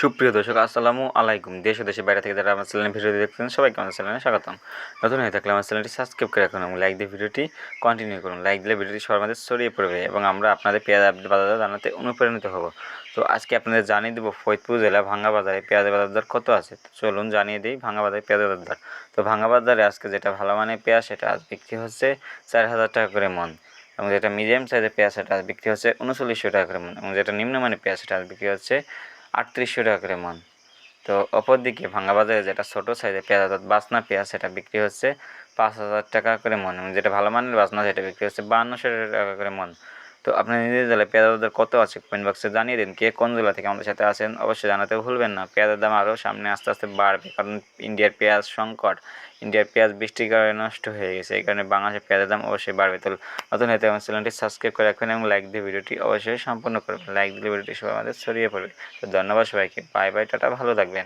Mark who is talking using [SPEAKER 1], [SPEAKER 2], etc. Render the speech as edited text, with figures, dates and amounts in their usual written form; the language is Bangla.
[SPEAKER 1] সুপ্রিয় দর্শক আসসালামু আলাইকুম। দেশ ও দেশের বাইরে থেকে যারা আমার চ্যানেলে ভিডিও দেখছেন সবাইকে আমার চ্যানেলে স্বাগতম। নতুন হয়ে থাকলে আমার চ্যানেলটি সাবস্ক্রাইব করে রাখুন এবং লাইক দিয়ে ভিডিওটি কন্টিনিউ করুন। লাইক দিলে ভিডিওটি সবার মাঝে ছড়িয়ে পড়বে এবং আমরা আপনাদের পেঁয়াজ আপডেট বাজার জানাতে অনুপ্রাণিত হব। তো আজকে আপনাদের জানিয়ে দেবো ফরিদপুর জেলা ভাঙ্গা বাজারে পেঁয়াজের বাজার দর কত আছে। তো চলুন জানিয়ে দিই ভাঙ্গা বাজারে পেঁয়াজের বাজার দর। তো ভাঙ্গা বাজারে আজকে যেটা ভালো মানের পেঁয়াজ সেটা আজ বিক্রি হচ্ছে 4,000 টাকা করে মন, এবং যেটা মিডিয়াম সাইজের পেঁয়াজ সেটা আজ বিক্রি হচ্ছে 3900 টাকা করে মন, এবং যেটা নিম্নমানের পেঁয়াজ সেটা আজ বিক্রি হচ্ছে 3800 টাকা করে মন। তো অপরদিকে ভাঙ্গা বাজারে যেটা ছোটো সাইজের পেঁয়াজ অর্থাৎ বাসনা পেঁয়াজ সেটা বিক্রি হচ্ছে 5,000 টাকা করে মন, এবং যেটা ভালো মানের বাসনা সেটা বিক্রি হচ্ছে 5200 টাকা করে মন। তো আপনার নিজের জেলায় পেঁয়াজের দাম কত আছে কমেন্ট বক্সে জানিয়ে দিন। কে কোন জেলা থেকে আমাদের সাথে আছেন অবশ্যই জানাতে ভুলবেন না। পেঁয়াজের দাম আরও সামনে আস্তে আস্তে বাড়বে, কারণ ইন্ডিয়ার পেঁয়াজ সংকট, ইন্ডিয়ার পেঁয়াজ বৃষ্টির কারণে নষ্ট হয়ে গেছে, এই কারণে বাংলাদেশের পেঁয়াজের দাম অবশ্যই বাড়বে। তো নতুন হয়তো আমার চ্যানেলটি সাবস্ক্রাইব করে রাখবেন এবং লাইক দিয়ে ভিডিওটি অবশ্যই সম্পূর্ণ করবেন। লাইক দিলে ভিডিওটি সবাই আমাদের ছড়িয়ে পড়বে। তো ধন্যবাদ সবাইকে। বাই বাই, টাটা, ভালো থাকবেন।